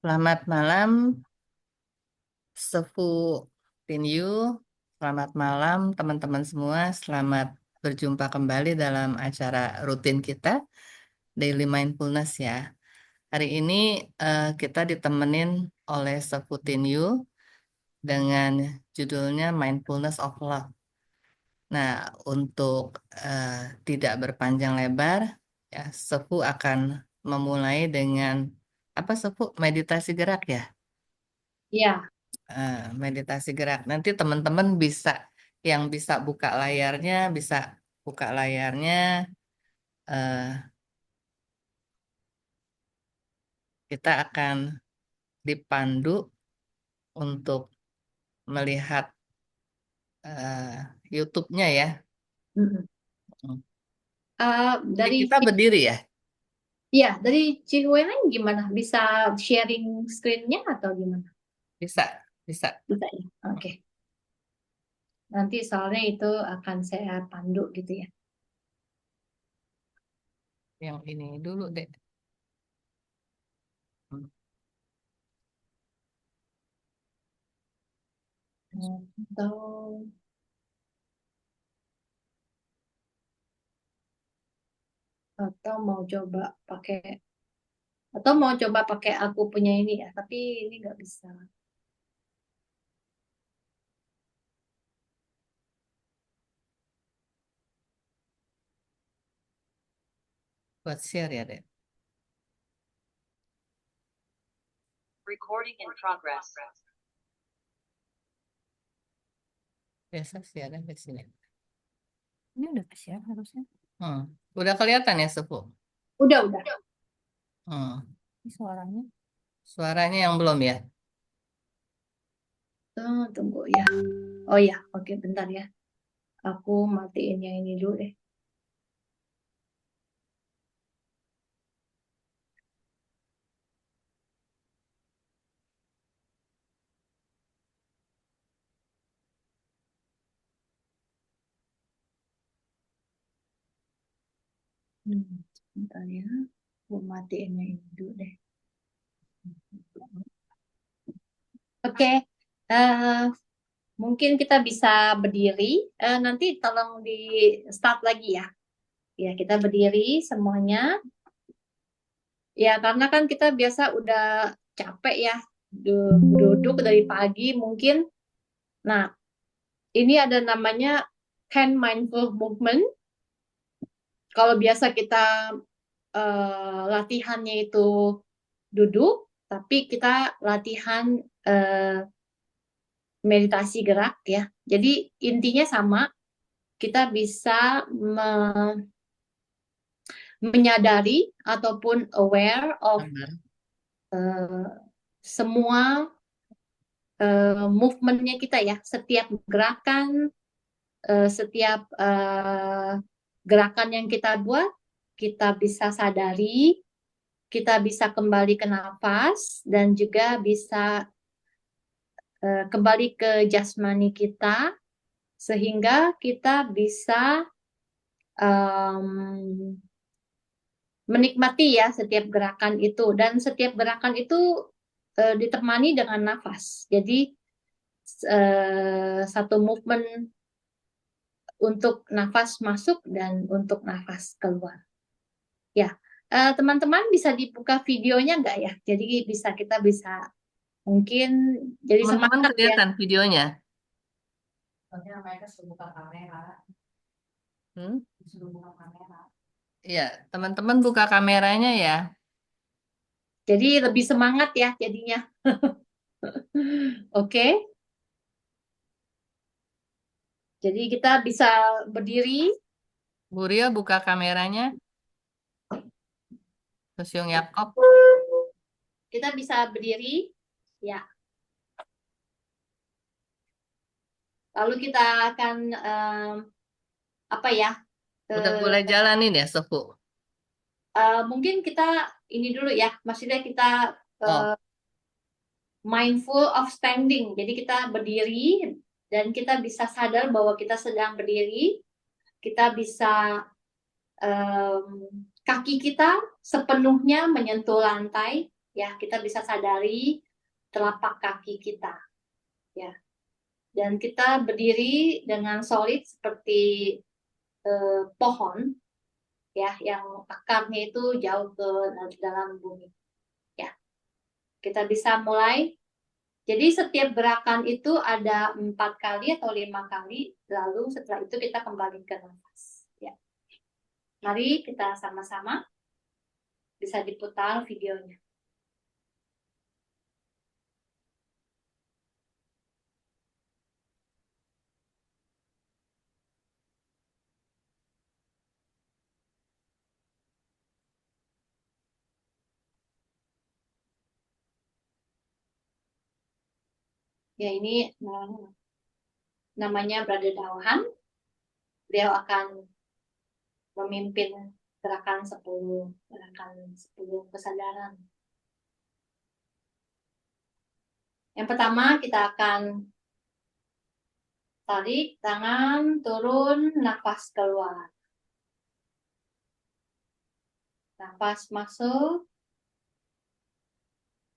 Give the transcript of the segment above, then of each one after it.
Selamat malam, Sefu Tinyu. Selamat malam, teman-teman semua. Selamat berjumpa kembali dalam acara rutin kita, Daily Mindfulness ya. Hari ini kita ditemenin oleh Sefu Tinyu dengan judulnya Mindfulness of Love. Nah, untuk eh, tidak berpanjang lebar, ya, Sefu akan memulai dengan apa Sefu? Meditasi gerak ya. Ya, Meditasi gerak. Nanti teman-teman bisa yang bisa buka layarnya, bisa buka layarnya. eh, kita akan dipandu untuk melihat YouTube-nya ya. mm-mm. Hmm. Ini Dari kita berdiri ya, Cihueneng gimana? Bisa sharing screen-nya atau gimana? bisa, bisa. Bisa ya. Oke. Nanti soalnya itu akan saya pandu gitu ya. Yang ini dulu deh. Hmm. Atau atau mau coba pakai aku punya ini ya, tapi ini nggak bisa. Buat share ya deh. Recording in progress. Biasa sih ada di sini. Ini udah share harusnya. Hmm. Udah kelihatan ya, Sepu? Udah. Hmm. Ini suaranya? Suaranya yang belum ya? Tunggu ya. Oh ya, oke bentar ya. Aku matiin yang ini dulu deh. Bentar ya. Aku matiin yang ini dulu deh. Oke, eh, mungkin kita bisa berdiri. Nanti tolong di start lagi ya. Ya, kita berdiri semuanya. Ya, karena kan kita biasa udah capek ya duduk dari pagi mungkin. Nah, ini ada namanya hand mindful movement. Kalau biasa kita latihannya itu duduk, tapi kita latihan eh, meditasi gerak ya. Jadi intinya sama, kita bisa menyadari ataupun aware of Gambar. eh, semua movementnya kita ya, setiap gerakan, setiap gerakan yang kita buat, kita bisa sadari, kita bisa kembali ke nafas dan juga bisa kembali ke jasmani kita sehingga kita bisa um, menikmati ya setiap gerakan itu dan setiap gerakan itu ditemani dengan nafas. Jadi satu movement untuk nafas masuk dan untuk nafas keluar. Ya, teman-teman bisa dibuka videonya nggak ya? Jadi kita bisa mungkin jadi Teman-teman semangat ya. kelihatan videonya. Soalnya mereka sudah buka kamera, Hmm? sudah buka kamera. Iya, teman-teman buka kameranya ya. Jadi lebih semangat ya jadinya. Oke, jadi kita bisa berdiri. Bu Rio buka kameranya. Terus Yung Yakob. Kita bisa berdiri, ya. Lalu kita akan apa ya? Udah eh, boleh jalanin ya, Sefu? Mungkin kita ini dulu ya. Maksudnya kita Oh, mindful of standing. Jadi kita berdiri dan kita bisa sadar bahwa kita sedang berdiri. Kita bisa kaki kita sepenuhnya menyentuh lantai, ya, kita bisa sadari telapak kaki kita, ya. Dan kita berdiri dengan solid seperti pohon, ya, yang akarnya itu jauh ke dalam bumi, ya. Kita bisa mulai. Jadi setiap gerakan itu ada 4 kali atau 5 kali, lalu setelah itu kita kembali ke nafas, ya. Mari kita sama-sama, bisa diputar videonya. Ya, ini namanya Brother Dauhan. Beliau akan memimpin gerakan 10 kesadaran. Yang pertama kita akan tarik tangan, turun, nafas keluar. Nafas masuk,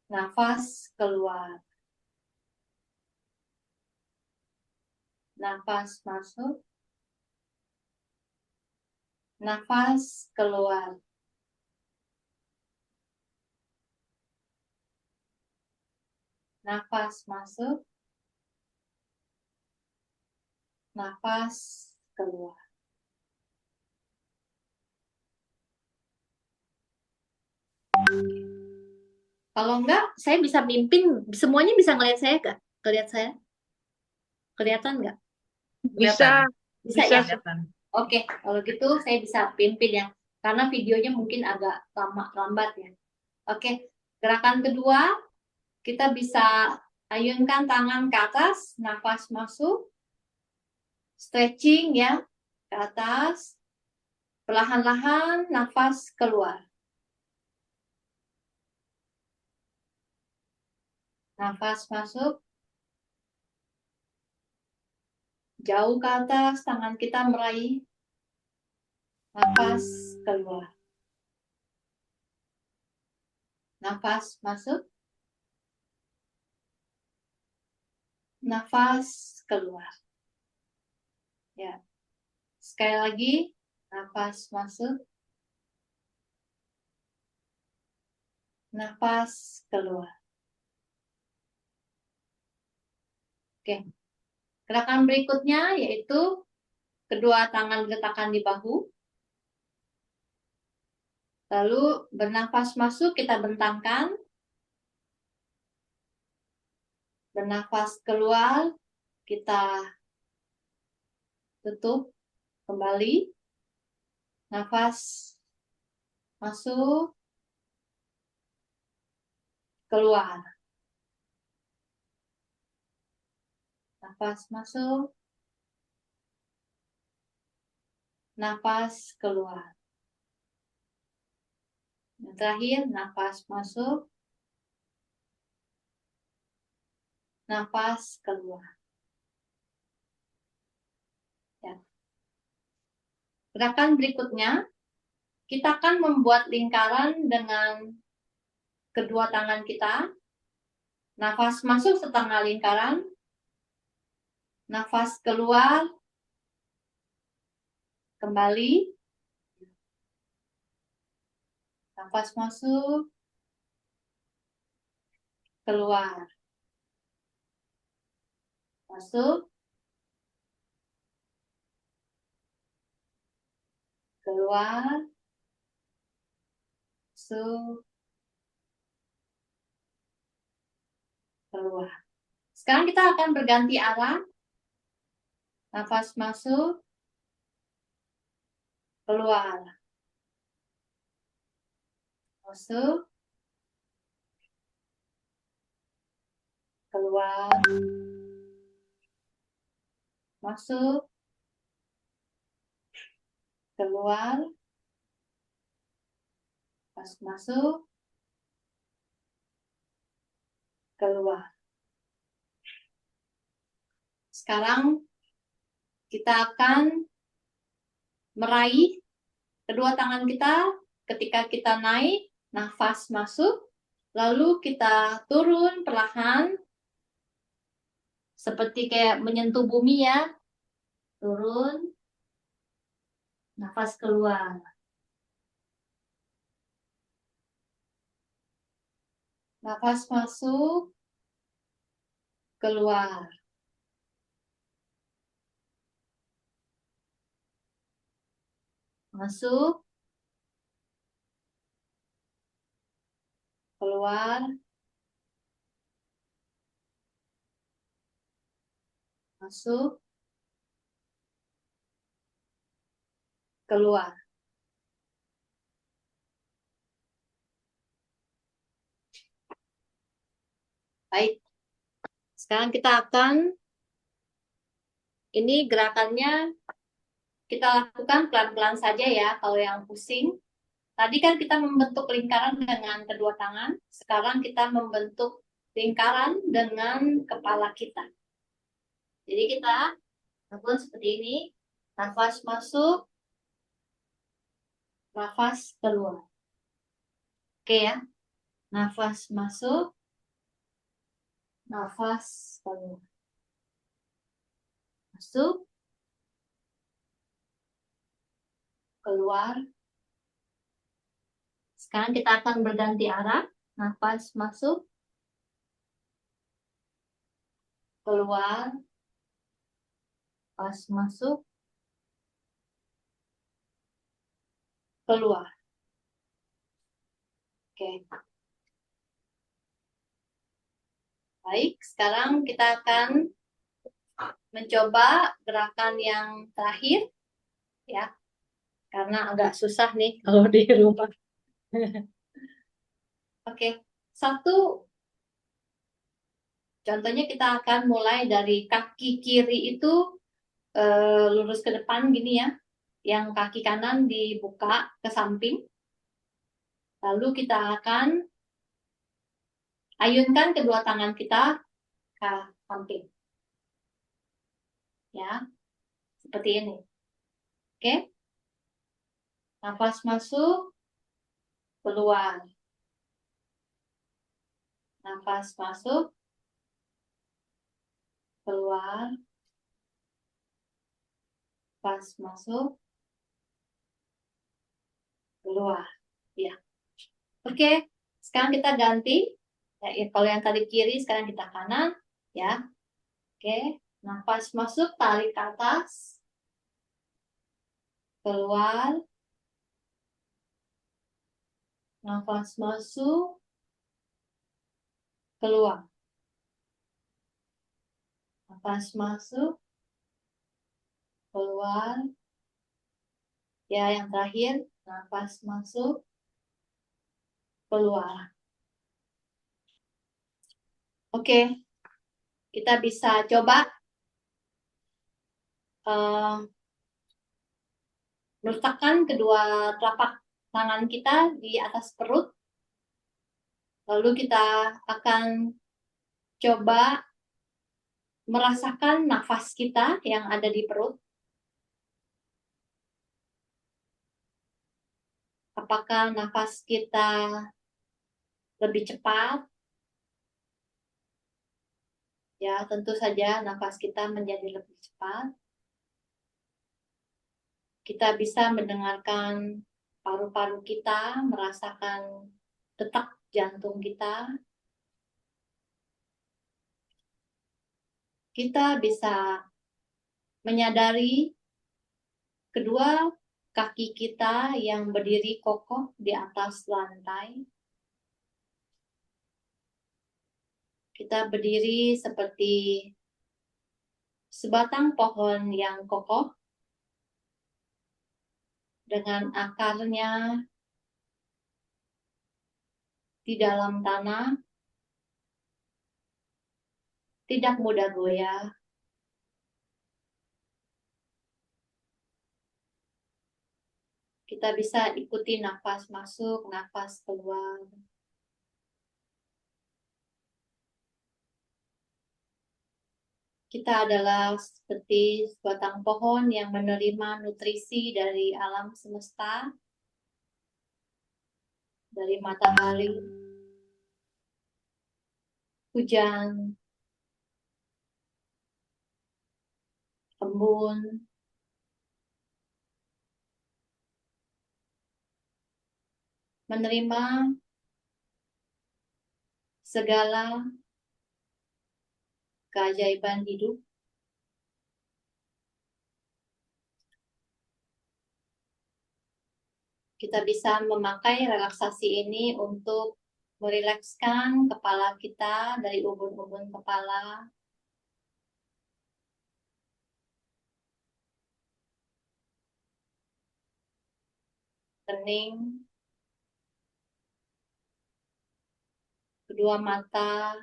nafas keluar. Nafas masuk, nafas keluar. Nafas masuk, nafas keluar. Kalau enggak, saya bisa mimpin, semuanya bisa ngeliat saya enggak? Kelihatan saya? Kelihatan enggak? Bisa, Bisa bisa. ya? Oke, kalau gitu saya bisa pimpin ya. Karena videonya mungkin agak lambat ya. Oke, gerakan kedua, kita bisa ayunkan tangan ke atas, nafas masuk, stretching ya, ke atas, perlahan-lahan nafas keluar. Nafas masuk, jauh ke atas, tangan kita meraih, nafas keluar. Nafas masuk, nafas keluar. Ya, sekali lagi, nafas masuk, nafas keluar. Oke, gerakan berikutnya yaitu kedua tangan diletakkan di bahu. Lalu bernafas masuk kita bentangkan. Bernafas keluar kita tutup kembali. Nafas masuk, keluar. Nafas masuk, nafas keluar. Yang terakhir, nafas masuk, nafas keluar. Ya. Gerakan berikutnya, kita akan membuat lingkaran dengan kedua tangan kita. Nafas masuk setengah lingkaran, nafas keluar, kembali, nafas masuk, keluar, masuk, keluar, masuk, keluar. Sekarang kita akan berganti arah. Nafas masuk, keluar, masuk, keluar, masuk, keluar, pas masuk, keluar. Sekarang kita akan meraih kedua tangan kita ketika kita naik, nafas masuk, Lalu kita turun perlahan, seperti kayak menyentuh bumi ya. Turun, nafas keluar. Nafas masuk, keluar. Masuk, keluar, masuk, keluar. Baik, sekarang kita akan, ini gerakannya kita lakukan pelan-pelan saja ya, kalau yang pusing. Tadi kan kita membentuk lingkaran dengan kedua tangan, sekarang kita membentuk lingkaran dengan kepala kita. Jadi kita lakukan seperti ini, nafas masuk, nafas keluar. Oke ya, nafas masuk, nafas keluar. Masuk, keluar. Sekarang kita akan berganti arah, nafas masuk, keluar, nafas masuk, keluar. Oke, baik. Sekarang kita akan mencoba gerakan yang terakhir, ya, karena agak susah nih kalau di rumah. Oke, satu, contohnya kita akan mulai dari kaki kiri itu lurus ke depan gini ya, yang kaki kanan dibuka ke samping. Lalu kita akan ayunkan kedua tangan kita ke samping. Ya, seperti ini. Oke, nafas masuk, keluar. Nafas masuk, keluar. Nafas masuk, keluar. Ya, oke. Sekarang kita ganti. Ya, kalau yang tadi kiri, sekarang kita kanan. Ya, oke. Nafas masuk, tarik ke atas. Keluar. Nafas masuk, keluar. Nafas masuk, keluar. Ya, yang terakhir, nafas masuk, keluar. Oke, kita bisa coba letakkan kedua telapak tangan kita di atas perut. Lalu kita akan coba merasakan nafas kita yang ada di perut. Apakah nafas kita lebih cepat? Ya, tentu saja nafas kita menjadi lebih cepat. Kita bisa mendengarkan paru-paru kita, merasakan detak jantung kita. Kita bisa menyadari kedua kaki kita yang berdiri kokoh di atas lantai. Kita berdiri seperti sebatang pohon yang kokoh dengan akarnya di dalam tanah, tidak mudah goyah. Kita bisa ikuti nafas masuk, nafas keluar. Kita adalah seperti sebatang pohon yang menerima nutrisi dari alam semesta, dari matahari. hujan, embun, menerima segala keajaiban hidup. Kita bisa memakai relaksasi ini untuk merilekskan kepala kita dari ubun-ubun kepala, kening, kedua mata,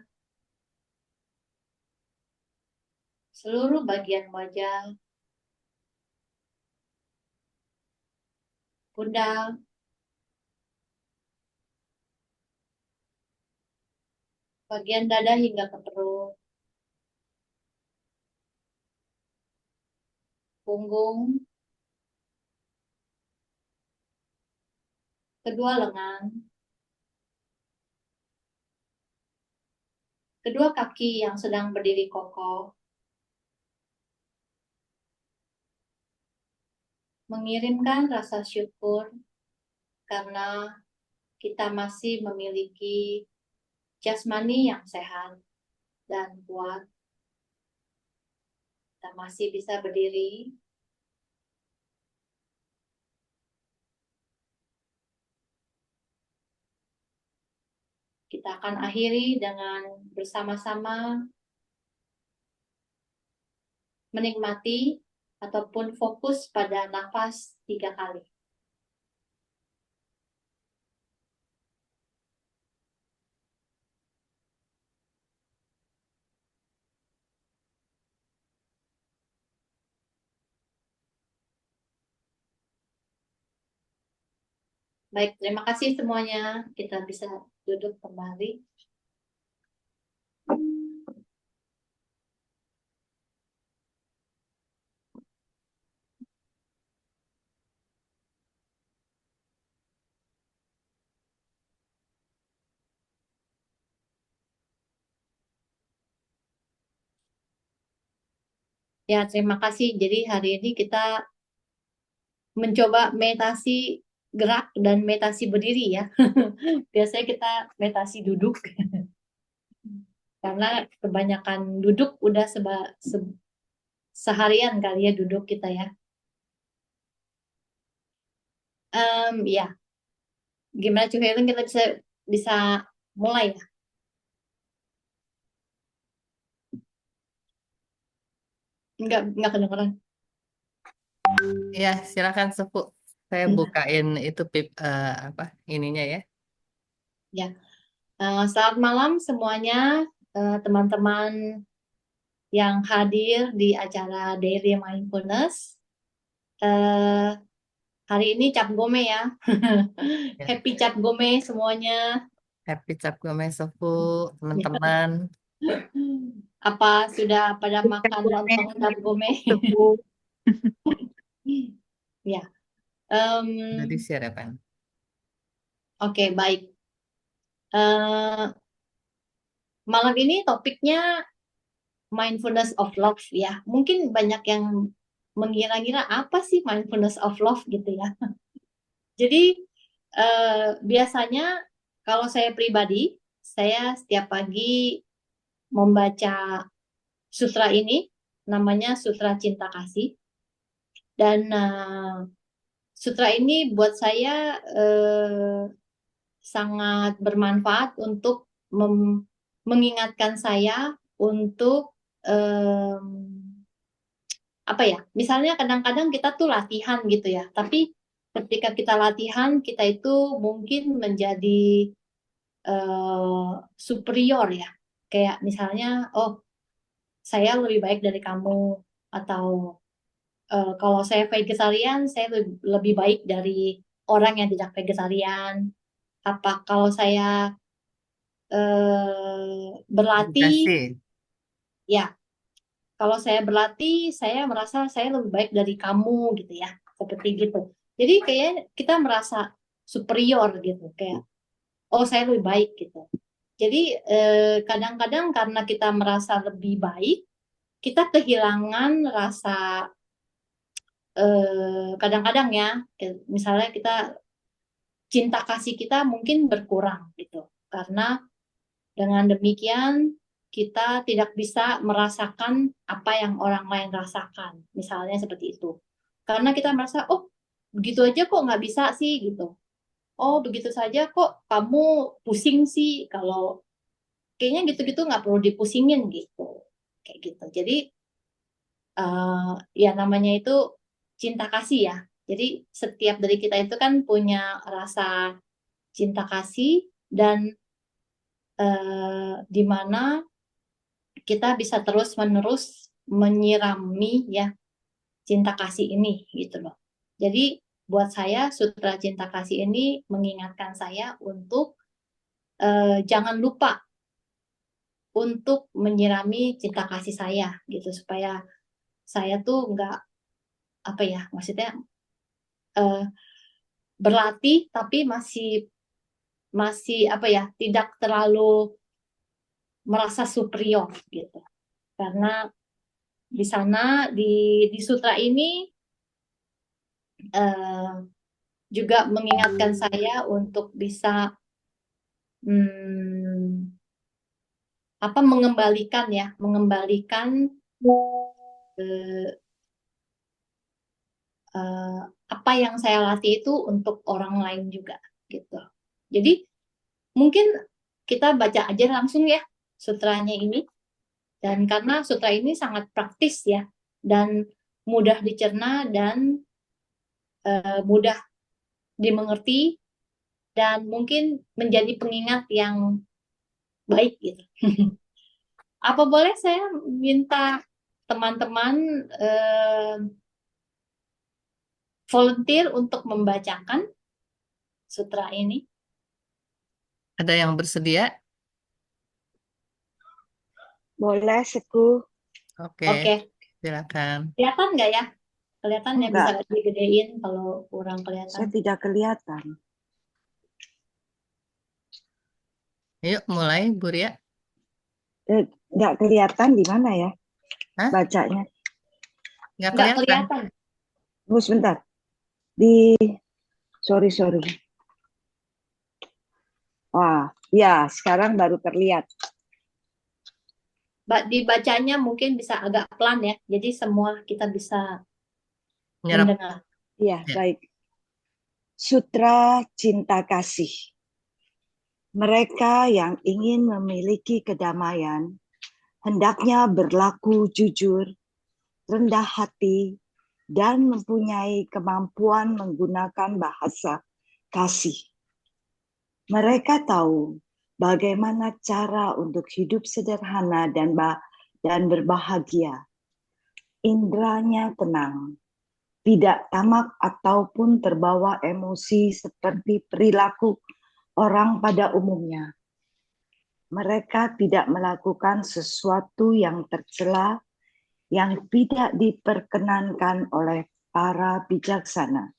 seluruh bagian wajah, pundak, bagian dada hingga ke perut, punggung, kedua lengan, kedua kaki yang sedang berdiri kokoh, mengirimkan rasa syukur karena kita masih memiliki jasmani yang sehat dan kuat. Kita masih bisa berdiri. Kita akan akhiri dengan bersama-sama menikmati ataupun fokus pada nafas 3 kali. Baik, terima kasih semuanya. Kita bisa duduk kembali. Ya, terima kasih. Jadi hari ini kita mencoba meditasi gerak dan meditasi berdiri ya. Biasanya kita meditasi duduk karena kebanyakan duduk udah seharian kali ya duduk kita ya. Ya, gimana cuy Helen, kita bisa bisa mulai ya? Enggak kedengeran. Ya, silakan Sepu. Saya bukain itu apa ininya ya. Ya, selamat malam semuanya, teman-teman yang hadir di acara Daily Mindfulness. Eh, Hari ini Cap Gome ya. Ya. Happy Cap Gome semuanya. Happy Cap Gome Sepu, Ya. teman-teman. Apa sudah pada Cap makan Gome, lontong Cap Gome? Sepu. Ya. Em, Udah di-share ya, Pan? Oke, baik. Eh, Malam ini topiknya mindfulness of love ya. Mungkin banyak yang mengira-ngira apa sih mindfulness of love gitu ya. Jadi biasanya kalau saya pribadi, saya setiap pagi membaca sutra ini, namanya Sutra Cinta Kasih. Dan sutra ini buat saya sangat bermanfaat untuk mengingatkan saya untuk em, apa ya? Misalnya kadang-kadang kita tuh latihan gitu ya, tapi ketika kita latihan kita itu mungkin menjadi superior ya. Kayak misalnya, oh saya lebih baik dari kamu, atau kalau saya vegetarian, saya lebih baik dari orang yang tidak vegetarian. Apa kalau saya berlatih, Edukasi. ya kalau saya berlatih, saya merasa saya lebih baik dari kamu gitu ya, seperti gitu. Jadi kayak kita merasa superior gitu, kayak oh saya lebih baik gitu. Jadi kadang-kadang karena kita merasa lebih baik, kita kehilangan rasa kadang-kadang ya, misalnya kita cinta kasih kita mungkin berkurang gitu. Karena dengan demikian kita tidak bisa merasakan apa yang orang lain rasakan, misalnya seperti itu. Karena kita merasa, oh begitu aja kok nggak bisa sih gitu. Oh begitu saja kok kamu pusing sih kalau kayaknya gitu-gitu nggak perlu dipusingin gitu. Kayak gitu. Jadi ya namanya itu cinta kasih ya. Jadi setiap dari kita itu kan punya rasa cinta kasih dan di mana kita bisa terus-menerus menyirami ya cinta kasih ini gitu loh. Jadi buat saya sutra cinta kasih ini mengingatkan saya untuk jangan lupa untuk menyirami cinta kasih saya gitu supaya saya tuh nggak apa ya maksudnya eh, berlatih tapi masih masih apa ya tidak terlalu merasa superior gitu karena di sana di sutra ini eh, juga mengingatkan saya untuk bisa hmm, apa mengembalikan ya mengembalikan eh, eh, apa yang saya latih itu untuk orang lain juga gitu jadi mungkin kita baca aja langsung ya sutranya ini dan karena sutra ini sangat praktis ya dan mudah dicerna dan mudah dimengerti dan mungkin menjadi pengingat yang baik gitu. Apa boleh saya minta teman-teman eh, volunteer untuk membacakan sutra ini? Ada yang bersedia? Boleh, Seku. Oke, Oke, silakan. kelihatan nggak ya? Kelihatan ya bisa Enggak, nggak digedein kalau kurang kelihatan? saya tidak kelihatan. Yuk, mulai, Bu Ria. Enggak kelihatan di mana ya Hah? bacanya. Nggak Nggak kelihatan. kelihatan. Tunggu sebentar. Di, sorry. Wah, ya sekarang baru terlihat. Dibacanya mungkin bisa agak pelan ya. Jadi semua kita bisa Nyerap. mendengar. Ya, Ya. baik. Sutra Cinta Kasih. Mereka yang ingin memiliki kedamaian, hendaknya berlaku jujur, rendah hati, dan mempunyai kemampuan menggunakan bahasa kasih. Mereka tahu bagaimana cara untuk hidup sederhana dan berbahagia. Indranya tenang, tidak tamak ataupun terbawa emosi seperti perilaku orang pada umumnya. Mereka tidak melakukan sesuatu yang tercela, yang tidak diperkenankan oleh para bijaksana.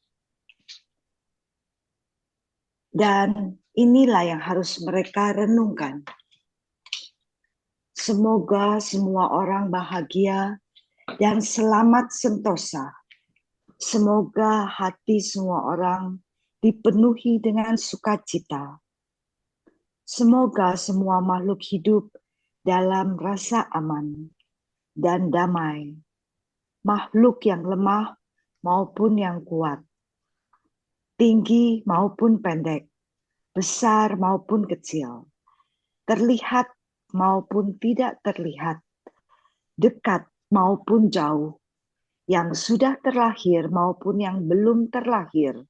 Dan inilah yang harus mereka renungkan. Semoga semua orang bahagia dan selamat sentosa. Semoga hati semua orang dipenuhi dengan sukacita. Semoga semua makhluk hidup dalam rasa aman dan damai. Makhluk yang lemah maupun yang kuat. Tinggi maupun pendek. Besar maupun kecil. Terlihat maupun tidak terlihat. Dekat maupun jauh, yang sudah terlahir maupun yang belum terlahir.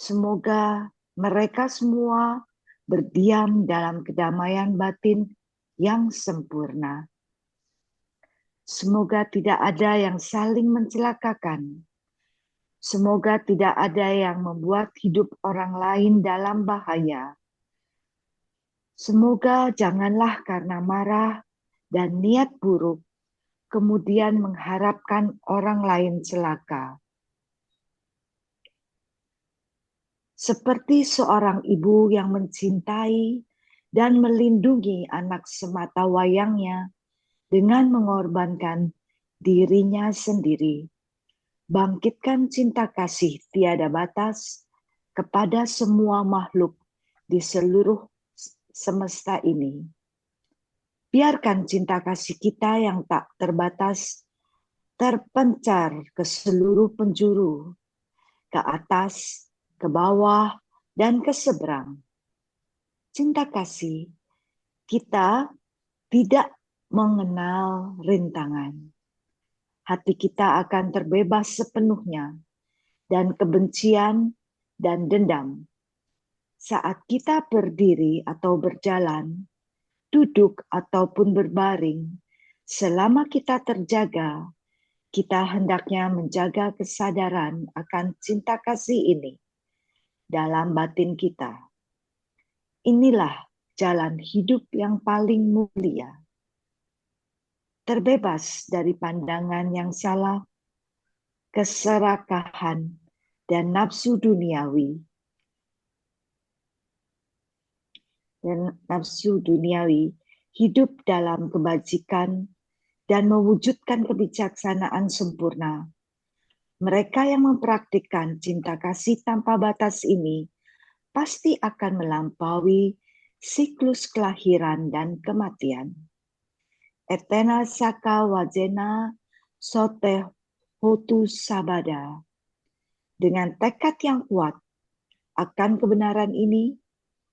Semoga mereka semua berdiam dalam kedamaian batin yang sempurna. Semoga tidak ada yang saling mencelakakan. Semoga tidak ada yang membuat hidup orang lain dalam bahaya. Semoga janganlah karena marah dan niat buruk kemudian mengharapkan orang lain celaka. Seperti seorang ibu yang mencintai dan melindungi anak semata wayangnya dengan mengorbankan dirinya sendiri. Bangkitkan cinta kasih tiada batas kepada semua makhluk di seluruh semesta ini. Biarkan cinta kasih kita yang tak terbatas terpencar ke seluruh penjuru, ke atas, ke bawah, dan ke seberang. Cinta kasih kita tidak mengenal rintangan. Hati kita akan terbebas sepenuhnya dan kebencian dan dendam. Saat kita berdiri atau berjalan, duduk ataupun berbaring, selama kita terjaga, kita hendaknya menjaga kesadaran akan cinta kasih ini dalam batin kita. Inilah jalan hidup yang paling mulia. Terbebas dari pandangan yang salah, keserakahan, dan nafsu duniawi. Hidup dalam kebajikan dan mewujudkan kebijaksanaan sempurna. Mereka yang mempraktikkan cinta kasih tanpa batas ini pasti akan melampaui siklus kelahiran dan kematian. Etena saka wajena sote hotu sabada. Dengan tekad yang kuat akan kebenaran ini,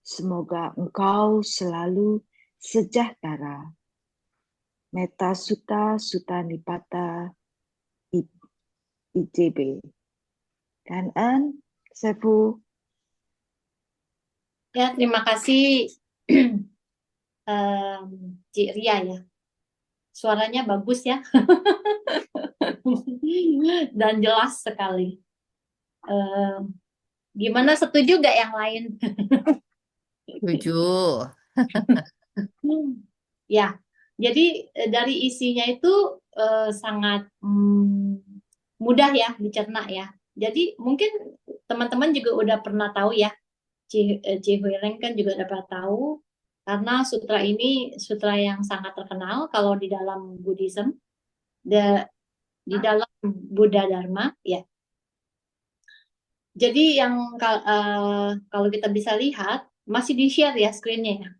semoga engkau selalu sejahtera. Metta Sutta Sutta Nipata IJB. Cảm ơn sư phụ. Ya, terima kasih Cik Ria ya. Suaranya bagus ya. Dan jelas sekali. Gimana, setuju gak yang lain? Setuju. Ya, jadi dari isinya itu sangat mudah ya dicerna ya. Jadi mungkin teman-teman juga udah pernah tahu ya, Ci Huireng kan juga udah pernah tahu, karena sutra ini sutra yang sangat terkenal kalau di dalam Buddhism, di dalam Buddha Dharma ya. Jadi yang kalau kita bisa lihat, masih di-share ya screen-nya ya.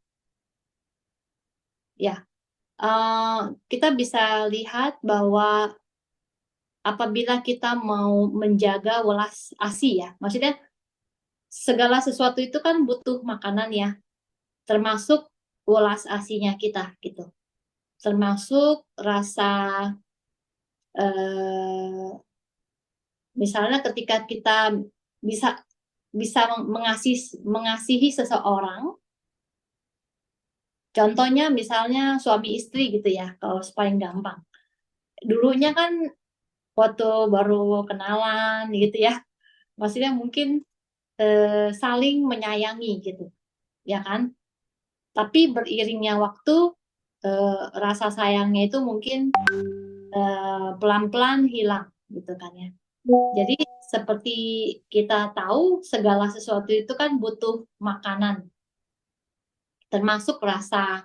Ya, kita bisa lihat bahwa apabila kita mau menjaga welas asih ya, maksudnya segala sesuatu itu kan butuh makanan ya, termasuk welas asihnya kita gitu, termasuk rasa misalnya ketika kita bisa mengasihi seseorang, contohnya misalnya suami istri gitu ya, kalau paling gampang. Dulunya kan waktu baru kenalan gitu ya, maksudnya mungkin saling menyayangi gitu, ya kan? Tapi beriringnya waktu, rasa sayangnya itu mungkin pelan-pelan hilang gitu kan ya. Jadi seperti kita tahu segala sesuatu itu kan butuh makanan, termasuk rasa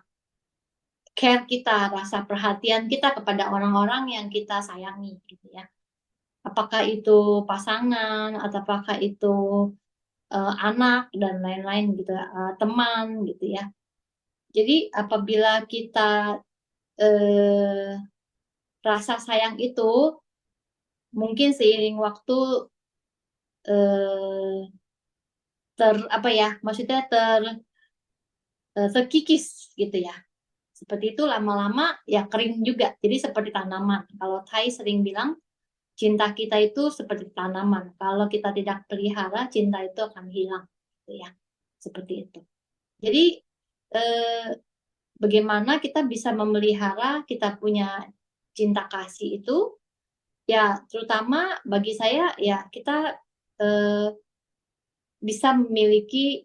care kita, rasa perhatian kita kepada orang-orang yang kita sayangi gitu ya. Apakah itu pasangan, atau apakah itu anak dan lain-lain gitu, teman gitu ya. Jadi apabila kita rasa sayang itu mungkin seiring waktu maksudnya terkikis gitu ya. Seperti itu lama-lama ya kering juga. Jadi seperti tanaman. Kalau Thai sering bilang cinta kita itu seperti tanaman. Kalau kita tidak pelihara, cinta itu akan hilang gitu ya. Seperti itu. Jadi bagaimana kita bisa memelihara kita punya cinta kasih itu, ya terutama bagi saya ya kita bisa memiliki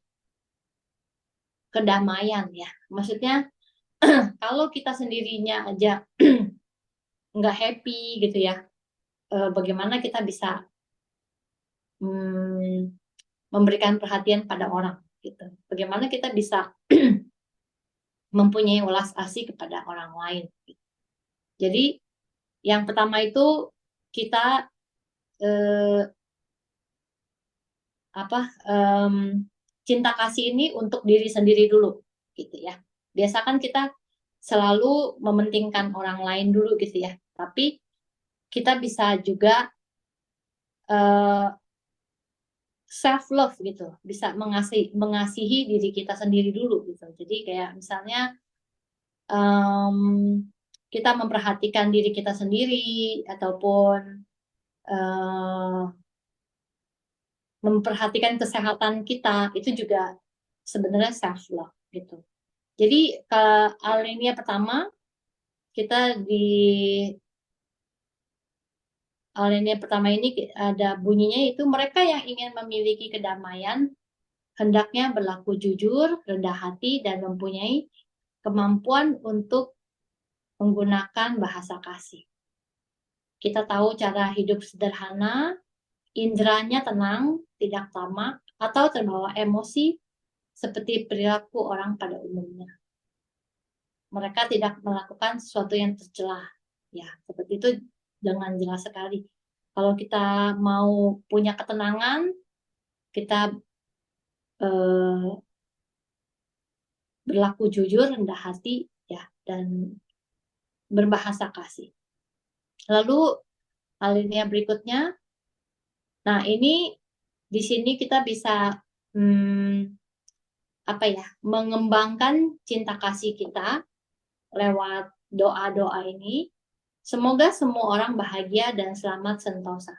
kedamaian ya. Maksudnya kalau kita sendirinya aja nggak happy gitu ya, bagaimana kita bisa memberikan perhatian pada orang gitu. Bagaimana kita bisa mempunyai welas asih kepada orang lain. Jadi yang pertama itu kita eh, cinta kasih ini untuk diri sendiri dulu, gitu ya. Biasa kan kita selalu mementingkan orang lain dulu, gitu ya. Tapi kita bisa juga self love gitu, bisa mengasihi diri kita sendiri dulu gitu. Jadi kayak misalnya em, kita memperhatikan diri kita sendiri ataupun eh, memperhatikan kesehatan kita itu juga sebenarnya self love gitu. Jadi ke alinea pertama kita di alinea pertama ini ada bunyinya itu mereka yang ingin memiliki kedamaian hendaknya berlaku jujur, rendah hati, dan mempunyai kemampuan untuk menggunakan bahasa kasih. Kita tahu cara hidup sederhana, indranya tenang, tidak tamak, atau terbawa emosi seperti perilaku orang pada umumnya. Mereka tidak melakukan sesuatu yang tercela. Ya, seperti itu dengan jelas sekali. Kalau kita mau punya ketenangan, kita berlaku jujur, rendah hati, ya, dan berbahasa kasih. Lalu alinea berikutnya, nah ini di sini kita bisa mengembangkan cinta kasih kita lewat doa-doa ini. Semoga semua orang bahagia dan selamat sentosa.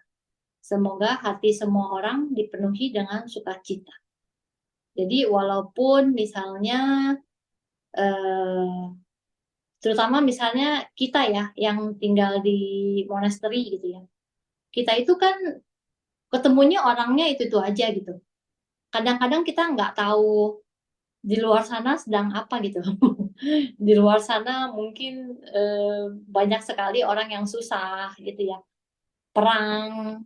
Semoga hati semua orang dipenuhi dengan sukacita. Jadi walaupun misalnya terutama misalnya kita ya yang tinggal di monastery gitu ya. Kita itu kan ketemunya orangnya itu aja gitu. Kadang-kadang kita nggak tahu di luar sana sedang apa gitu. Di luar sana mungkin banyak sekali orang yang susah gitu ya. Perang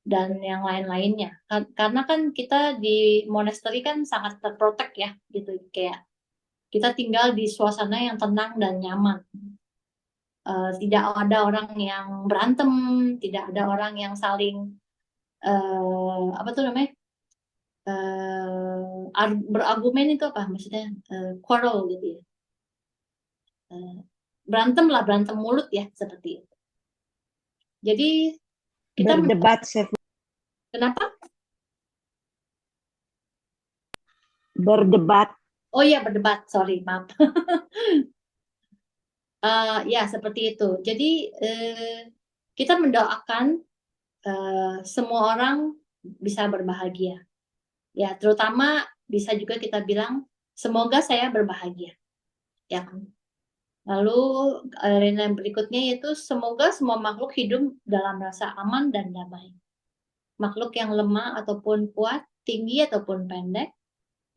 dan yang lain-lainnya. Karena kan kita di monastery kan sangat terprotek ya gitu. Kayak kita tinggal di suasana yang tenang dan nyaman. Tidak ada orang yang berantem, tidak ada orang yang saling apa tuh namanya berargumen itu apa maksudnya quarrel gitu ya, berantem lah, berantem mulut ya seperti itu. Jadi kita Berdebat, kenapa? berdebat. Oh iya berdebat, sorry maaf. Ya seperti itu. Jadi kita mendoakan semua orang bisa berbahagia. Ya, terutama bisa juga kita bilang, semoga saya berbahagia. Ya kan? Lalu yang berikutnya yaitu semoga semua makhluk hidup dalam rasa aman dan damai. Makhluk yang lemah ataupun kuat, tinggi ataupun pendek,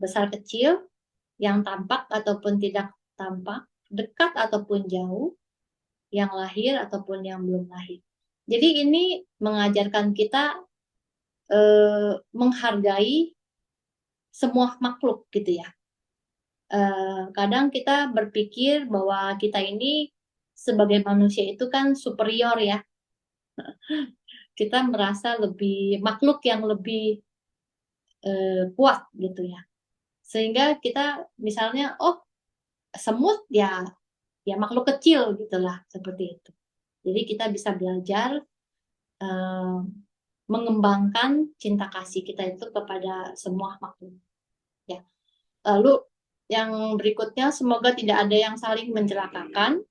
besar kecil, yang tampak ataupun tidak tampak, dekat ataupun jauh, yang lahir ataupun yang belum lahir. Jadi ini mengajarkan kita menghargai semua makhluk gitu ya. Kadang kita berpikir bahwa kita ini sebagai manusia itu kan superior ya. Kita merasa lebih makhluk yang lebih kuat gitu ya. Sehingga kita misalnya semut ya makhluk kecil gitulah seperti itu. Jadi kita bisa belajar mengembangkan cinta kasih kita itu kepada semua makhluk. Ya. Lalu yang berikutnya, semoga tidak ada yang saling mencelakakan.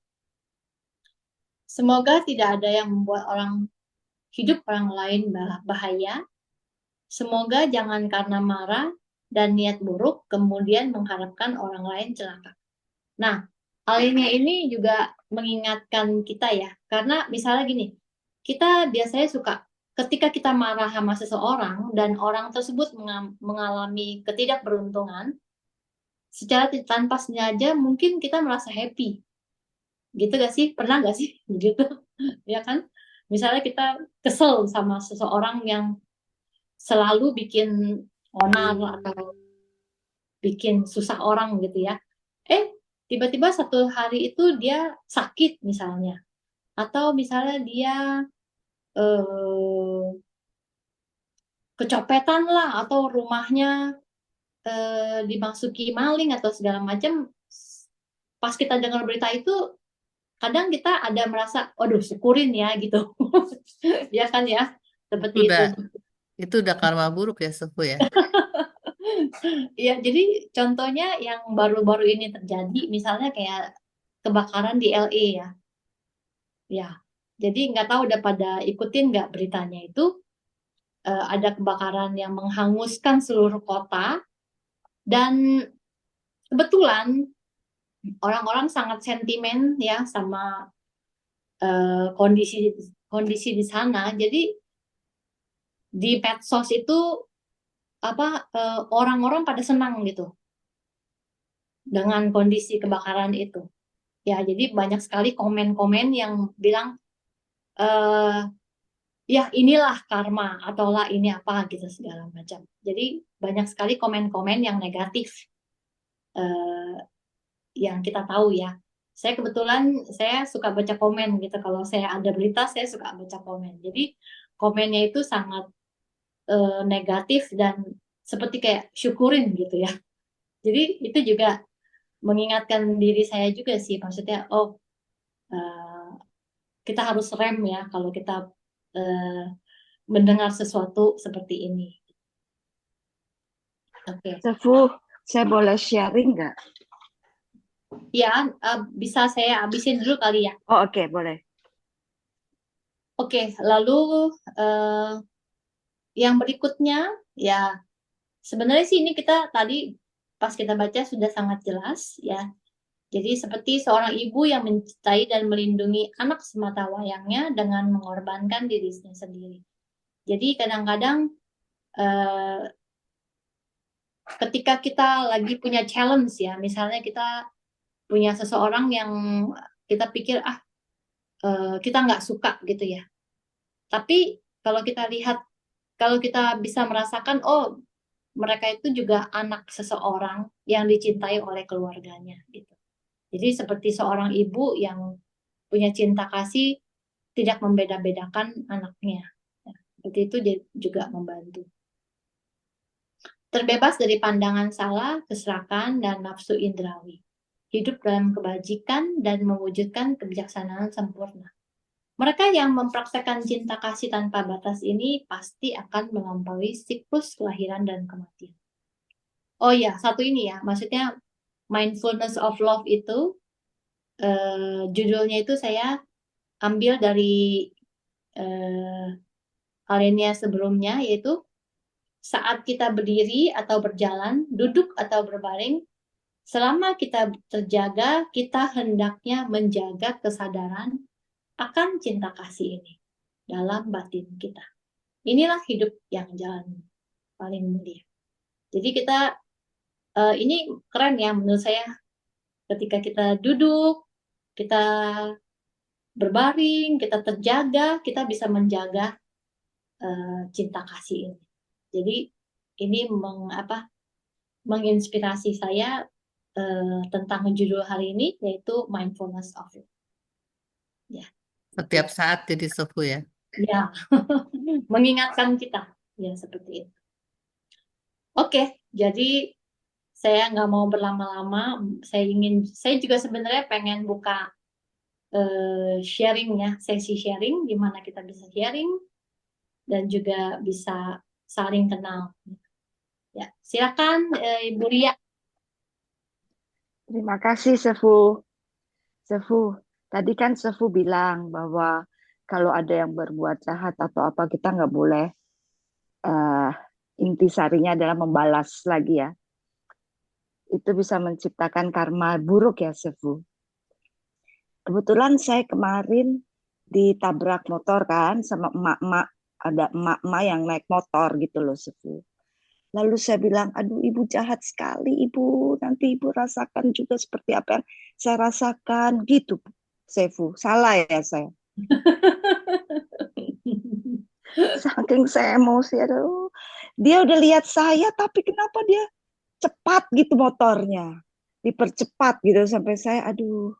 Semoga tidak ada yang membuat hidup orang lain bahaya. Semoga jangan karena marah dan niat buruk kemudian mengharapkan orang lain celaka. Nah, alinea ini juga mengingatkan kita ya, karena misalnya gini, kita biasanya suka ketika kita marah sama seseorang dan orang tersebut mengalami ketidakberuntungan, secara tanpa sengaja mungkin kita merasa happy gitu gak sih, pernah gak sih gitu ya kan, misalnya kita kesel sama seseorang yang selalu bikin onar atau bikin susah orang gitu ya, tiba-tiba satu hari itu dia sakit misalnya, atau misalnya dia eh, kecopetan lah, atau rumahnya dimasuki maling atau segala macam. Pas kita dengar berita itu, kadang kita ada merasa, waduh, syukurin ya gitu. Ya kan ya, Itu seperti itu. udah itu udah karma buruk ya, Sefu ya. Ya, jadi contohnya yang baru-baru ini terjadi, misalnya kayak kebakaran di LA ya. Ya, jadi nggak tahu udah pada ikutin nggak beritanya itu, ada kebakaran yang menghanguskan seluruh kota, dan kebetulan orang-orang sangat sentimen ya sama kondisi kondisi di sana. Jadi di medsos itu apa, orang-orang pada senang gitu dengan kondisi kebakaran itu. Ya, jadi banyak sekali komen-komen yang bilang, eh ya inilah karma, atau lah ini apa gitu segala macam. Jadi banyak sekali komen-komen yang negatif, eh, yang kita tahu ya. Saya kebetulan saya suka baca komen gitu. Kalau saya ada berita, saya suka baca komen. Jadi komennya itu sangat negatif, dan seperti kayak syukurin gitu ya. Jadi itu juga mengingatkan diri saya juga sih, maksudnya, oh, eh, kita harus rem ya kalau kita eh, mendengar sesuatu seperti ini. Oke, Sefu, saya boleh sharing nggak? ya, bisa saya habisin dulu kali ya. Oh, oke, boleh. Oke, lalu eh, yang berikutnya ya, sebenarnya sih ini kita tadi pas kita baca sudah sangat jelas ya. Jadi seperti seorang ibu yang mencintai dan melindungi anak semata wayangnya dengan mengorbankan dirinya sendiri. Jadi kadang-kadang eh, ketika kita lagi punya challenge ya, misalnya kita punya seseorang yang kita pikir, kita nggak suka gitu ya. Tapi kalau kita lihat, kalau kita bisa merasakan, oh, mereka itu juga anak seseorang yang dicintai oleh keluarganya gitu. Jadi seperti seorang ibu yang punya cinta kasih, tidak membeda-bedakan anaknya. Ya, seperti itu juga membantu. Terbebas dari pandangan salah, keserakahan, dan nafsu indrawi. Hidup dalam kebajikan dan mewujudkan kebijaksanaan sempurna. Mereka yang mempraktekkan cinta kasih tanpa batas ini pasti akan melampaui siklus kelahiran dan kematian. Oh ya, satu ini ya, maksudnya mindfulness of love itu, judulnya itu saya ambil dari eh, alinea sebelumnya, yaitu saat kita berdiri atau berjalan, duduk atau berbaring, selama kita terjaga, kita hendaknya menjaga kesadaran akan cinta kasih ini dalam batin kita. Inilah hidup yang jalan paling mulia. Jadi kita, ini keren ya menurut saya, ketika kita duduk, kita berbaring, kita terjaga, kita bisa menjaga cinta kasih ini. Jadi ini menginspirasi saya tentang judul hari ini, yaitu mindfulness of it. Ya, Setiap saat jadi Sefu ya. ya, mengingatkan kita ya seperti itu. Oke, jadi saya nggak mau berlama-lama. Saya juga sebenarnya pengen buka sharing ya, sesi sharing di mana kita bisa sharing dan juga bisa saling kenal. Ya, silakan Ibu Ria. Terima kasih, Sefu. Sefu, tadi kan Sefu bilang bahwa kalau ada yang berbuat jahat atau apa, kita nggak boleh, eh, intisarinya adalah membalas lagi ya. Itu bisa menciptakan karma buruk ya, Sefu. Kebetulan saya kemarin ditabrak motor kan sama emak-emak, ada emak-emak yang naik motor gitu loh, Sefu. Lalu saya bilang, aduh ibu jahat sekali ibu, nanti ibu rasakan juga seperti apa yang saya rasakan gitu, Sefu. Salah ya saya. Saking saya emosi, aduh. Dia udah lihat saya, tapi kenapa dia cepat gitu motornya. dipercepat gitu sampai saya aduh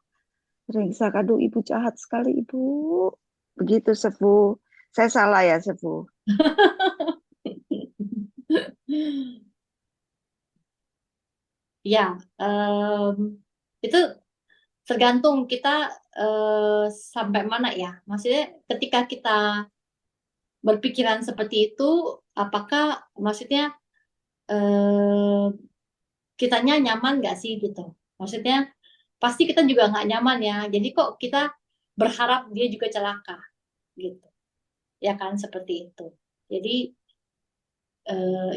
ringsek, aduh ibu jahat sekali ibu. Begitu Sefu. Saya salah ya Sefu. Ya, itu tergantung kita sampai mana ya. Maksudnya ketika kita berpikiran seperti itu, apakah maksudnya eh, kitanya nyaman nggak sih gitu? Maksudnya pasti kita juga nggak nyaman ya. Jadi kok kita berharap dia juga celaka gitu, ya kan seperti itu. Jadi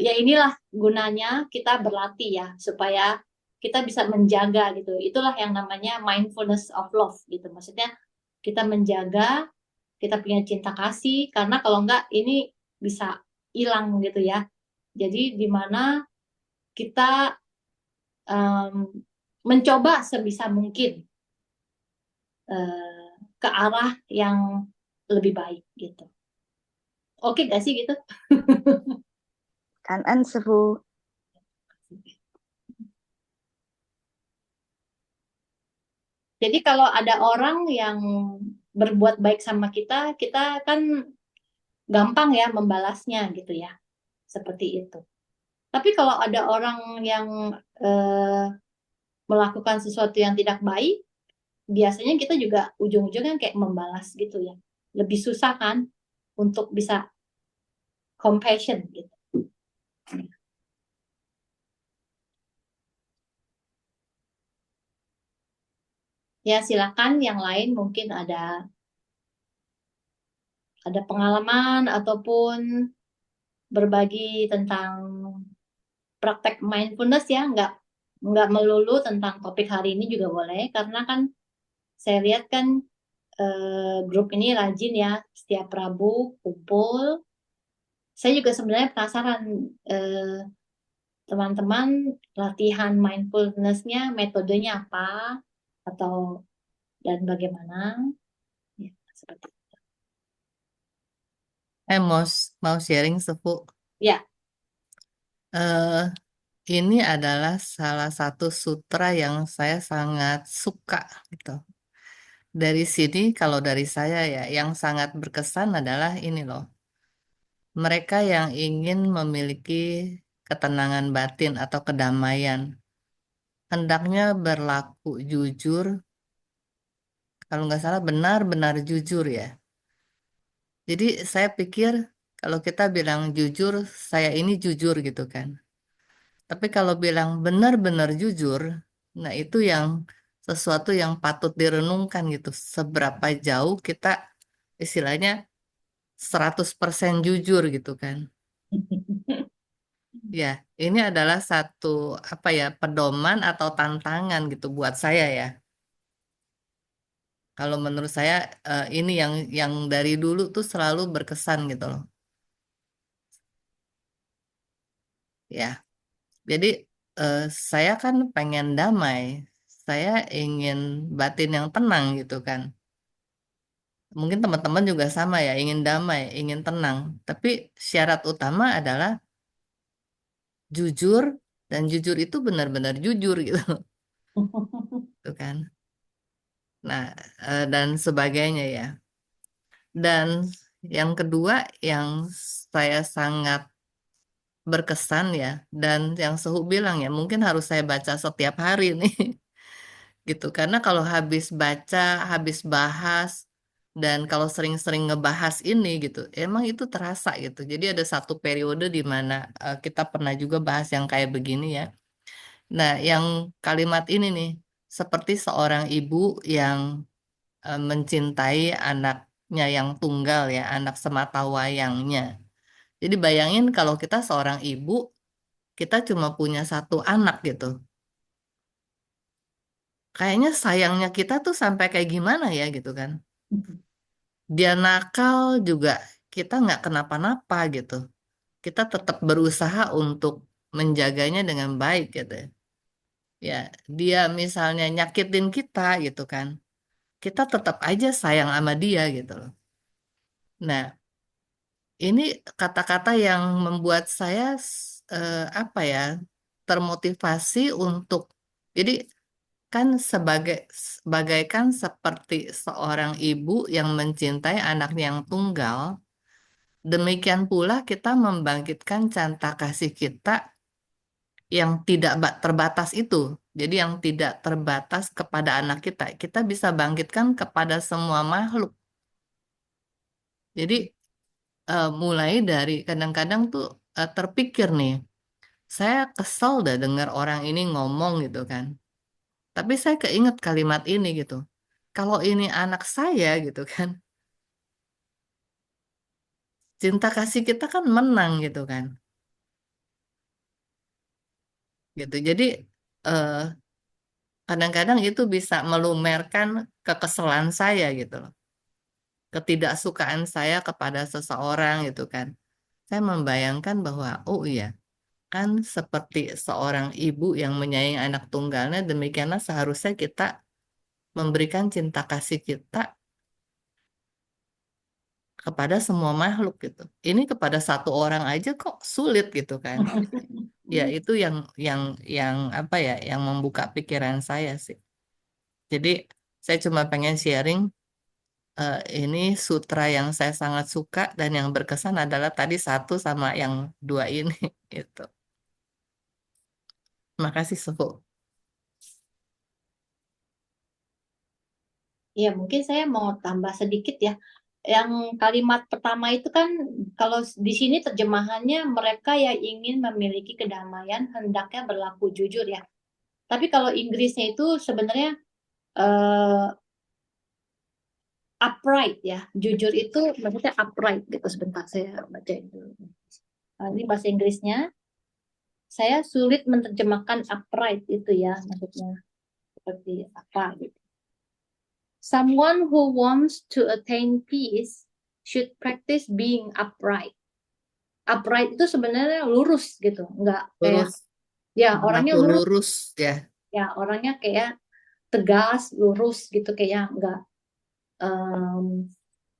ya inilah gunanya kita berlatih ya supaya kita bisa menjaga gitu. Itulah yang namanya mindfulness of love gitu. Maksudnya kita menjaga, kita punya cinta kasih karena kalau enggak ini bisa hilang gitu ya. Jadi di mana kita em, mencoba sebisa mungkin ke arah yang lebih baik gitu. Oke gak sih gitu? Kan Sefu. Jadi kalau ada orang yang berbuat baik sama kita, kita kan gampang ya membalasnya gitu ya. Seperti itu. Tapi kalau ada orang yang eh, melakukan sesuatu yang tidak baik, biasanya kita juga ujung-ujungnya kayak membalas gitu ya. Lebih susah kan untuk bisa compassion gitu. Ya silakan yang lain mungkin ada pengalaman ataupun berbagi tentang praktek mindfulness ya, nggak melulu tentang topik hari ini juga boleh karena kan saya lihat kan grup ini rajin ya setiap Rabu kumpul. Saya juga sebenarnya penasaran eh, teman-teman latihan mindfulness-nya metodenya apa atau dan bagaimana ya, seperti itu. Mau sharing Sefu. Ya. Eh, ini adalah salah satu sutra yang saya sangat suka gitu. Dari sini kalau dari saya ya, yang sangat berkesan adalah ini loh. Mereka yang ingin memiliki ketenangan batin atau kedamaian, hendaknya berlaku jujur, kalau nggak salah benar-benar jujur ya. Jadi saya pikir kalau kita bilang jujur, saya ini jujur gitu kan. Tapi kalau bilang benar-benar jujur, nah itu yang sesuatu yang patut direnungkan gitu. Seberapa jauh kita istilahnya 100% jujur gitu kan. Ya, ini adalah satu apa ya pedoman atau tantangan gitu buat saya ya. Kalau menurut saya ini yang dari dulu tuh selalu berkesan gitu loh. Ya, jadi eh, saya kan pengen damai. Saya ingin batin yang tenang gitu kan. Mungkin teman-teman juga sama ya, ingin damai, ingin tenang. Tapi syarat utama adalah jujur dan jujur itu benar-benar jujur gitu, tuh kan. Nah, dan sebagainya ya. Dan yang kedua yang saya sangat berkesan ya, dan yang Suhu bilang ya, mungkin harus saya baca setiap hari nih, gitu. Karena kalau habis baca, habis bahas, dan kalau sering-sering ngebahas ini gitu, emang itu terasa gitu. Jadi ada satu periode di mana kita pernah juga bahas yang kayak begini ya. Nah, yang kalimat ini nih, seperti seorang ibu yang mencintai anaknya yang tunggal ya, anak sematawayangnya. Jadi bayangin kalau kita seorang ibu, kita cuma punya satu anak gitu. Kayaknya sayangnya kita tuh sampai kayak gimana ya gitu kan. Dia nakal juga kita nggak kenapa-napa gitu. Kita tetap berusaha untuk menjaganya dengan baik gitu. Ya, dia misalnya nyakitin kita gitu kan. Kita tetap aja sayang sama dia gitu loh. Nah, ini kata-kata yang membuat saya apa ya termotivasi untuk jadi kan bagaikan seperti seorang ibu yang mencintai anaknya yang tunggal, demikian pula kita membangkitkan cinta kasih kita yang tidak terbatas itu. Jadi yang tidak terbatas kepada anak kita, kita bisa bangkitkan kepada semua makhluk. Jadi mulai dari kadang-kadang tuh terpikir nih, saya kesel dah dengar orang ini ngomong gitu kan. Tapi saya keinget kalimat ini gitu. Kalau ini anak saya gitu kan, cinta kasih kita kan menang gitu kan. Gitu. Jadi eh, kadang-kadang itu bisa melumerkan kekesalan saya gitu loh. Ketidaksukaan saya kepada seseorang gitu kan. Saya membayangkan bahwa oh iya, kan seperti seorang ibu yang menyayangi anak tunggalnya, demikianlah seharusnya kita memberikan cinta kasih kita kepada semua makhluk gitu. Ini kepada satu orang aja kok sulit gitu kan. Ya itu yang yang apa ya, yang membuka pikiran saya sih. Jadi saya cuma pengen sharing ini sutra yang saya sangat suka dan yang berkesan adalah tadi satu sama yang dua ini itu. Makasih Sufu. Ya, mungkin saya mau tambah sedikit ya. Yang kalimat pertama itu kan kalau di sini terjemahannya mereka yang ingin memiliki kedamaian hendaknya berlaku jujur ya. Tapi kalau Inggrisnya itu sebenarnya eh, upright ya. Jujur itu maksudnya upright gitu. Sebentar saya baca dulu. Nah, ini bahasa Inggrisnya. Saya sulit menerjemahkan upright itu ya maksudnya seperti apa gitu. Someone who wants to attain peace should practice being upright. Upright itu sebenarnya lurus gitu, nggak kayak Lurus, ya orangnya berlaku lurus lurus ya. ya orangnya kayak tegas lurus gitu kayak em,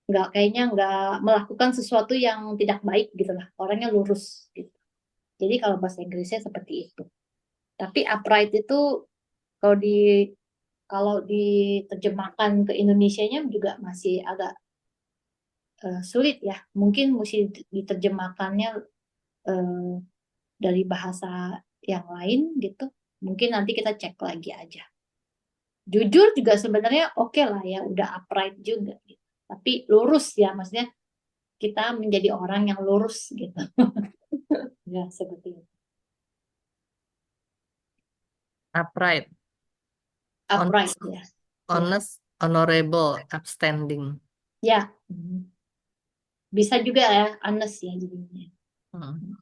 nggak kayaknya nggak melakukan sesuatu yang tidak baik gitu lah orangnya lurus gitu. Jadi kalau bahasa Inggrisnya seperti itu. Tapi upright itu kalau di kalau diterjemahkan ke Indonesianya juga masih agak sulit ya. Mungkin mesti diterjemahkannya eh, dari bahasa yang lain gitu. Mungkin nanti kita cek lagi aja. Jujur juga sebenarnya oke lah ya, udah upright juga gitu. Tapi lurus ya, maksudnya kita menjadi orang yang lurus gitu. Ya, seperti itu. Upright, Upright honest, ya. Ya, honest, honorable, upstanding. ya. Bisa juga ya, honest ya jadinya. Hmm.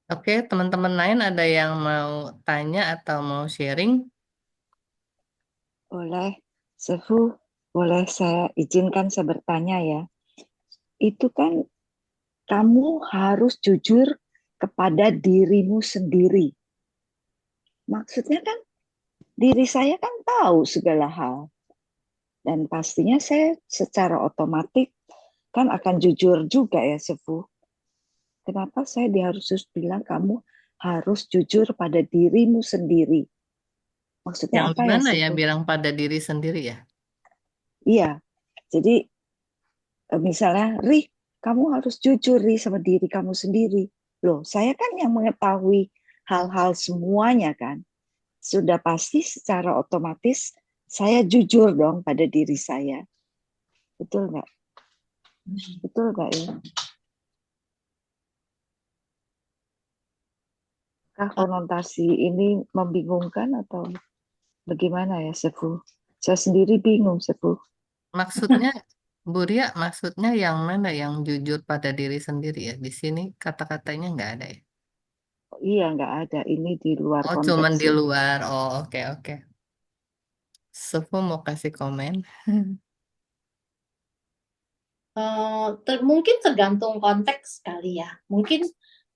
Oke, teman-teman lain ada yang mau tanya atau mau sharing? Boleh, Sefu, boleh saya izinkan saya bertanya ya. Itu kan kamu harus jujur kepada dirimu sendiri. Maksudnya kan diri saya kan tahu segala hal. Dan pastinya saya secara otomatis kan akan jujur juga ya, Sefu. Kenapa saya harus bilang kamu harus jujur pada dirimu sendiri? Maksudnya Yang apa ya, gimana ya Sefu? bilang pada diri sendiri ya? Iya, jadi misalnya, Ri, kamu harus jujur, Ri, sama diri kamu sendiri. Loh, saya kan yang mengetahui hal-hal semuanya kan. Sudah pasti secara otomatis saya jujur dong pada diri saya. Betul nggak? Betul nggak ya? Kah konotasi ini membingungkan atau bagaimana ya, Sefu? Saya sendiri bingung, Sefu. Maksudnya, Bu Ria, maksudnya yang mana yang jujur pada diri sendiri ya? Di sini kata-katanya nggak ada ya? Oh, iya, nggak ada. Ini di luar Oh, cuman konteks di ini. luar. Oh, oke, oke. Sefu mau kasih komen. Mungkin tergantung konteks kali ya. Mungkin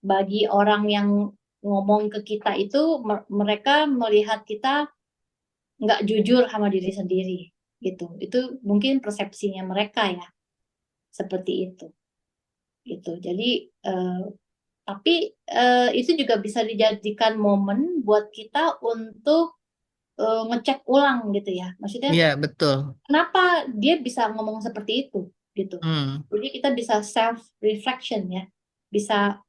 bagi orang yang ngomong ke kita itu mereka melihat kita nggak jujur sama diri sendiri gitu. Itu mungkin persepsinya mereka ya seperti itu. gitu. Jadi tapi itu juga bisa dijadikan momen buat kita untuk ngecek ulang gitu ya. Maksudnya Iya, betul. kenapa dia bisa ngomong seperti itu gitu. Hmm, Jadi kita bisa self reflection ya. Bisa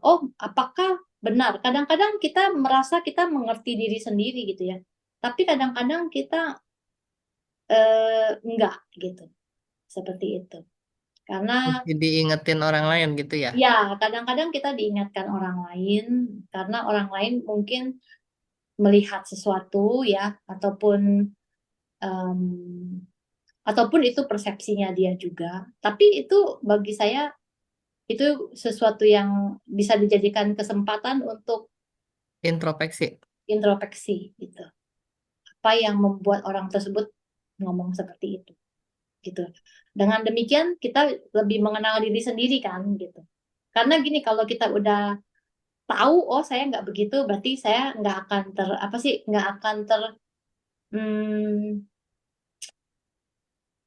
oh apakah benar? Kadang-kadang kita merasa kita mengerti diri sendiri gitu ya. Tapi kadang-kadang kita enggak gitu. Seperti itu. Karena mesti diingetin orang lain gitu ya. ya kadang-kadang kita diingatkan orang lain karena orang lain mungkin melihat sesuatu ya em, ataupun itu persepsinya dia juga. Tapi itu bagi saya itu sesuatu yang bisa dijadikan kesempatan untuk Introspeksi. introspeksi gitu. Apa yang membuat orang tersebut ngomong seperti itu gitu. Dengan demikian kita lebih mengenal diri sendiri kan gitu. Karena gini kalau kita udah tahu oh saya nggak begitu berarti saya nggak akan apa sih nggak akan hmm,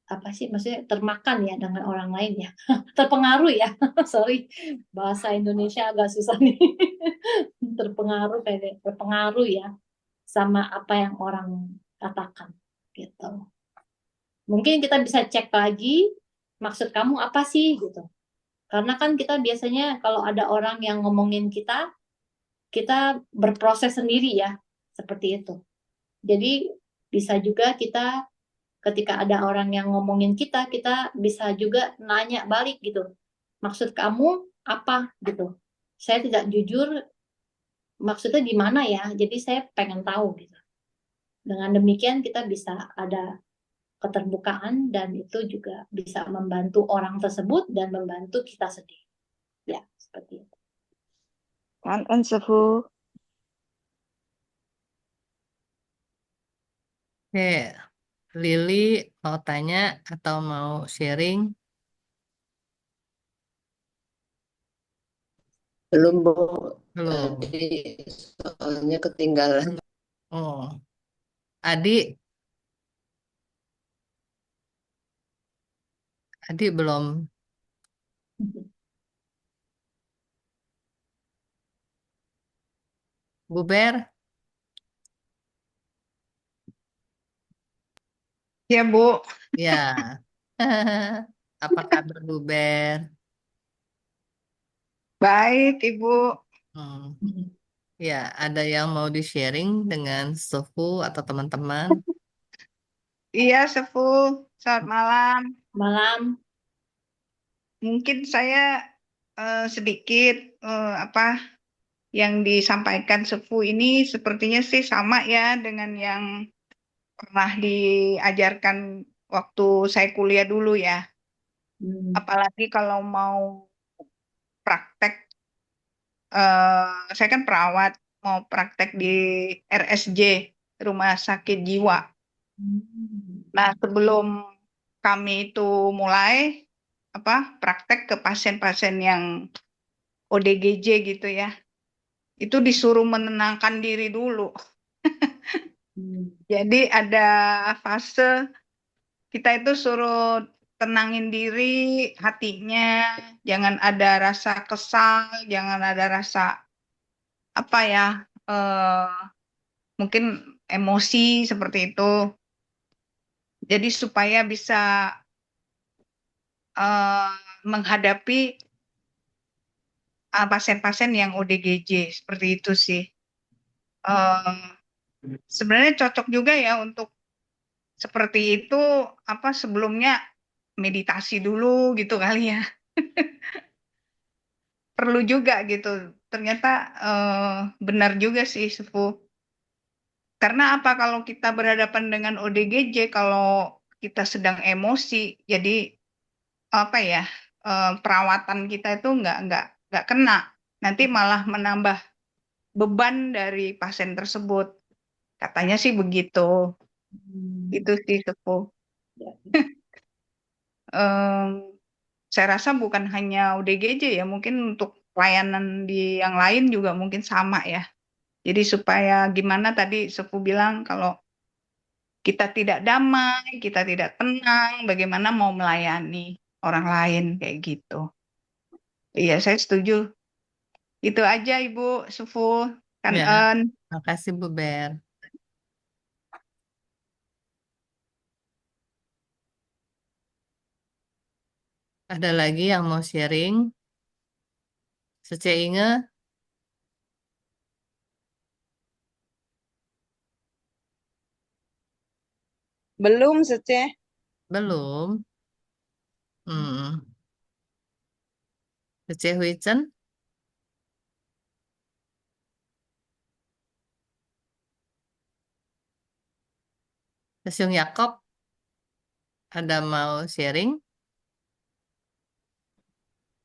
apa sih maksudnya termakan ya dengan orang lain ya terpengaruh ya sorry bahasa Indonesia agak susah nih terpengaruh kayak terpengaruh ya sama apa yang orang katakan gitu mungkin kita bisa cek lagi maksud kamu apa sih gitu karena kan kita biasanya kalau ada orang yang ngomongin kita berproses sendiri ya seperti itu jadi bisa juga kita ketika ada orang yang ngomongin kita bisa juga nanya balik gitu. Maksud kamu apa gitu? Saya tidak jujur, maksudnya di mana ya? Jadi saya pengen tahu gitu. Dengan demikian kita bisa ada keterbukaan dan itu juga bisa membantu orang tersebut dan membantu kita sendiri. Ya, seperti itu. Kan Sefu. Oke, Lili mau tanya atau mau sharing? Belum, Bu. Belum. Tadi soalnya ketinggalan. Oh, adik, adik belum buber? Ya, Bu. Ya. Apa kabar buber? Baik, Ibu. Hmm. Ya, ada yang mau di-sharing dengan Sofu atau teman-teman? Iya, Sefu. Selamat malam. Malam. Mungkin saya sedikit apa yang disampaikan Sefu ini sepertinya sih sama ya dengan yang pernah diajarkan waktu saya kuliah dulu ya. Hmm. Apalagi kalau mau praktek, saya kan perawat, mau praktek di RSJ, Rumah Sakit Jiwa. Hmm. Nah, sebelum kami itu mulai praktek ke pasien-pasien yang ODGJ gitu ya, itu disuruh menenangkan diri dulu. Hmm. Jadi ada fase kita itu suruh tenangin diri, hatinya, jangan ada rasa kesal, jangan ada rasa apa ya, eh, mungkin emosi seperti itu. Jadi supaya bisa eh, menghadapi pasien-pasien yang ODGJ seperti itu sih. Eh, Sebenarnya cocok juga ya untuk seperti itu sebelumnya meditasi dulu gitu kali ya. Perlu juga gitu. Ternyata benar juga sih Sefu. Karena apa kalau kita berhadapan dengan ODGJ kalau kita sedang emosi jadi apa ya perawatan kita itu nggak kena. Nanti malah menambah beban dari pasien tersebut. Katanya sih begitu. Hmm. Itu sih Sefu. Ya. Em, saya rasa bukan hanya UDGJ ya, mungkin untuk pelayanan di yang lain juga mungkin sama ya. Jadi supaya gimana tadi Sefu bilang kalau kita tidak damai, kita tidak tenang, bagaimana mau melayani orang lain kayak gitu. Iya, saya setuju. Itu aja Ibu Sufu, Ya, Kanan. makasih Bu Ber. Ada lagi yang mau sharing? Sece Inge? Belum, Sece. Belum. Sece Huicen? Sesyung Yakob? Ada mau sharing?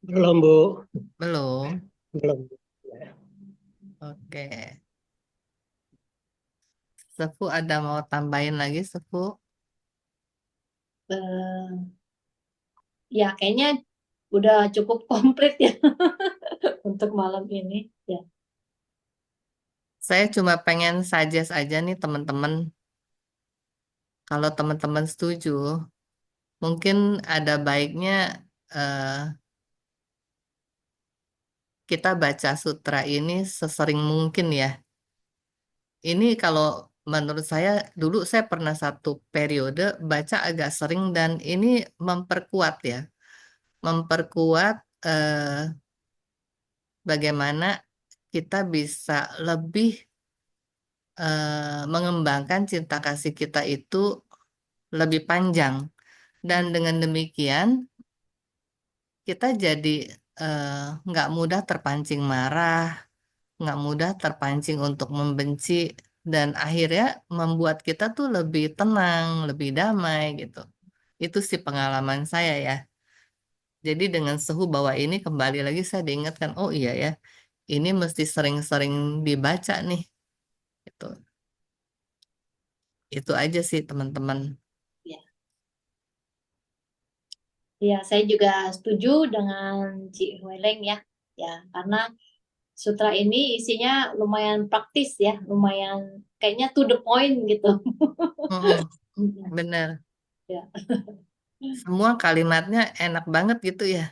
Belum, Bu. Belum. Belum. Oke. Sefu ada mau tambahin lagi, Sefu? Eh, ya kayaknya udah cukup komplit ya untuk malam ini. Ya, Saya cuma pengen suggest aja nih teman-teman. Kalau teman-teman setuju, mungkin ada baiknya eh, kita baca sutra ini sesering mungkin ya. Ini kalau menurut saya, dulu saya pernah satu periode baca agak sering dan ini memperkuat ya. Memperkuat bagaimana kita bisa lebih mengembangkan cinta kasih kita itu lebih panjang. Dan dengan demikian, kita jadi eh, nggak mudah terpancing marah, nggak mudah terpancing untuk membenci, dan akhirnya membuat kita tuh lebih tenang, lebih damai gitu. Itu sih pengalaman saya ya. Jadi dengan suhu bawah ini kembali lagi saya diingatkan, oh iya ya, ini mesti sering-sering dibaca nih. Gitu. Itu aja sih teman-teman. ya, ya, saya juga setuju dengan Ci Hueleng ya. Ya, karena sutra ini isinya lumayan praktis ya, lumayan kayaknya to the point gitu. Mm-mm, bener. Ya. Semua kalimatnya enak banget gitu ya.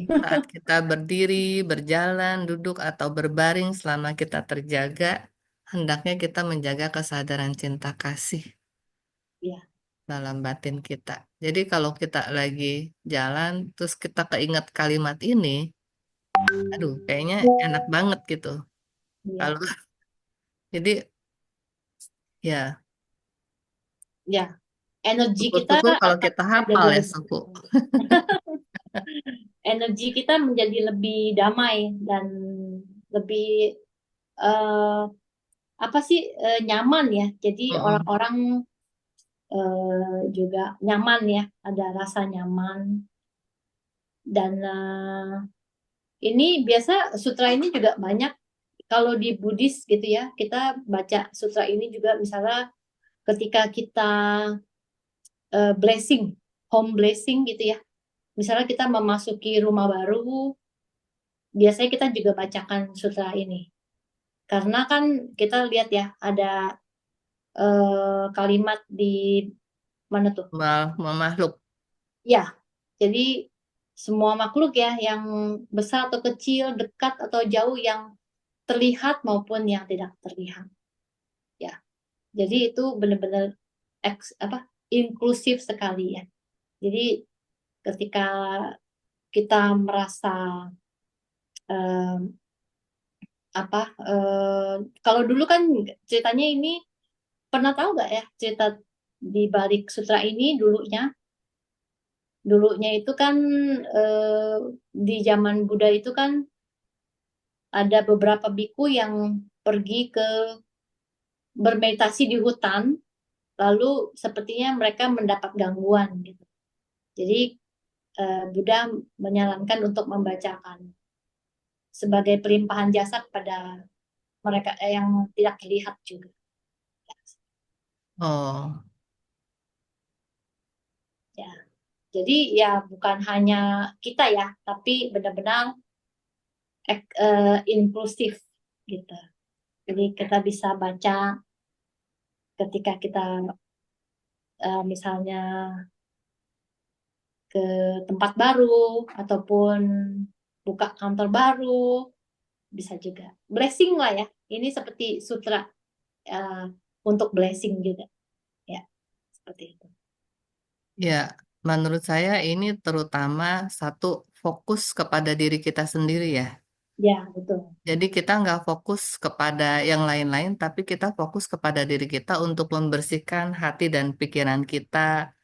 Saat kita berdiri, berjalan, duduk, atau berbaring selama kita terjaga, hendaknya kita menjaga kesadaran cinta kasih Ya, dalam batin kita. Jadi kalau kita lagi jalan, terus kita keinget kalimat ini, aduh, kayaknya enak banget gitu. ya, Kalau jadi ya ya. Energi kita syukur-syukur kalau akan kita hafal menjadi ya lebih suku. energi kita menjadi lebih damai dan lebih eh, apa sih nyaman ya. Jadi Mm-mm. orang-orang juga nyaman ya, ada rasa nyaman dan ini biasa sutra ini juga banyak kalau di Buddhis gitu ya. Kita baca sutra ini juga misalnya ketika kita blessing, home blessing gitu ya. Misalnya kita memasuki rumah baru, biasanya kita juga bacakan sutra ini. Karena kan kita lihat ya ada kalimat di mana tuh? Makhluk. Ya, jadi semua makhluk ya yang besar atau kecil, dekat atau jauh yang terlihat maupun yang tidak terlihat. Ya, jadi itu benar-benar apa inklusif sekali ya. Jadi ketika kita merasa eh, apa kalau dulu kan ceritanya ini pernah tahu nggak ya cerita di balik sutra ini dulunya itu kan eh, di zaman Buddha itu kan ada beberapa biku yang pergi ke bermeditasi di hutan lalu sepertinya mereka mendapat gangguan gitu. Jadi Buddha menyarankan untuk membacakan sebagai pelimpahan jasa kepada mereka yang tidak terlihat juga. Oh, Ya, jadi ya bukan hanya kita ya, tapi benar-benar inklusif gitu. Jadi kita bisa baca ketika kita misalnya ke tempat baru ataupun buka kantor baru, bisa juga. Blessing lah ya. Ini seperti sutra untuk blessing juga. Ya, seperti itu. Ya, menurut saya ini terutama satu fokus kepada diri kita sendiri ya. Ya, betul. Jadi kita nggak fokus kepada yang lain-lain, tapi kita fokus kepada diri kita untuk membersihkan hati dan pikiran kita,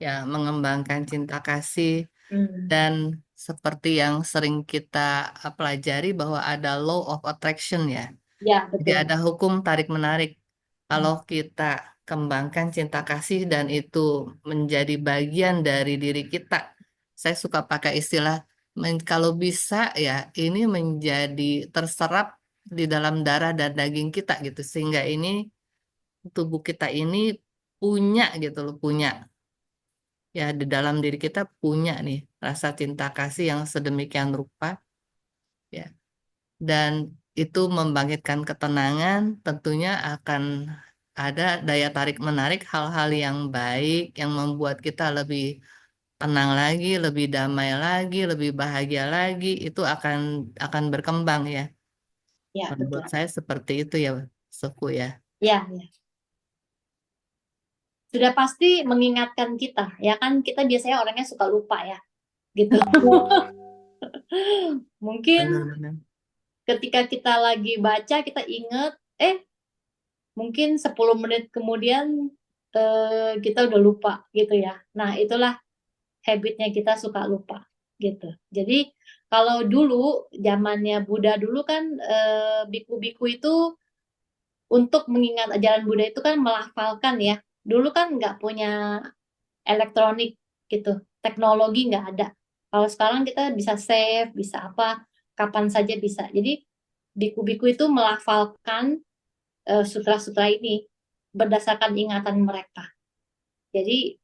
ya, mengembangkan cinta kasih, Hmm. dan seperti yang sering kita pelajari bahwa ada law of attraction ya. Ya, Jadi betul. ada hukum tarik-menarik. Hmm. Kalau kita kembangkan cinta kasih dan itu menjadi bagian dari diri kita, saya suka pakai istilah, kalau bisa ya ini menjadi terserap di dalam darah dan daging kita gitu, sehingga ini tubuh kita ini punya gitu loh, punya ya di dalam diri kita punya nih rasa cinta kasih yang sedemikian rupa ya. Dan itu membangkitkan ketenangan, tentunya akan ada daya tarik menarik hal-hal yang baik yang membuat kita lebih tenang lagi, lebih damai lagi, lebih bahagia lagi, itu akan berkembang ya. Ya, Menurut betul. saya seperti itu ya, Suku ya. Ya, ya. Sudah pasti mengingatkan kita, ya kan kita biasanya orangnya suka lupa ya, gitu. Mungkin Benar-benar. ketika kita lagi baca kita ingat, mungkin 10 menit kemudian kita udah lupa gitu ya. Nah, itulah habitnya kita suka lupa gitu. Jadi kalau dulu zamannya Buddha dulu kan biku-biku itu untuk mengingat ajaran Buddha itu kan melafalkan ya. Dulu kan nggak punya elektronik gitu, teknologi nggak ada. Kalau sekarang kita bisa save, bisa apa, kapan saja bisa. Jadi biku-biku itu melafalkan sutra-sutra ini berdasarkan ingatan mereka. Jadi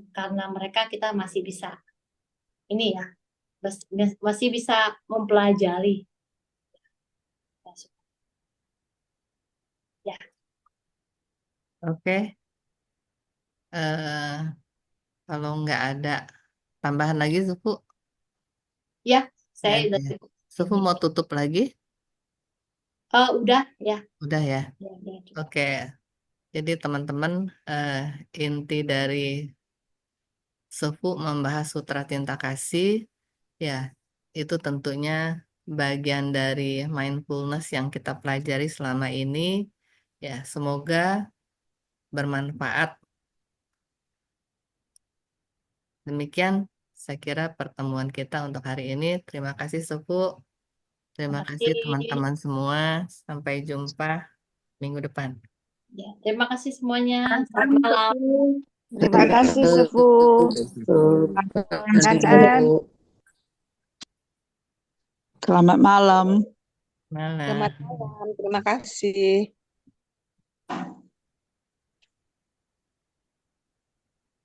karena mereka kita masih bisa ini ya, masih bisa mempelajari. Ya, Oke, eh, kalau nggak ada tambahan lagi, Suku, ya, nggak saya ada udah ya. cukup Suku ini. mau tutup lagi? Udah ya, Udah ya. ya, udah cukup. Oke, jadi teman-teman, eh, inti dari Sufu membahas Sutra Cinta Kasih, ya, itu tentunya bagian dari mindfulness yang kita pelajari selama ini. Ya, semoga bermanfaat. Demikian, saya kira pertemuan kita untuk hari ini. Terima kasih, Sufu. Terima Terima kasih, kasih. teman-teman semua. Sampai jumpa minggu depan. Ya, terima kasih semuanya. Selamat malam. Terima kasih, Sefu. Kasih, An. Bu. Selamat malam. Malam. Selamat malam. Terima kasih.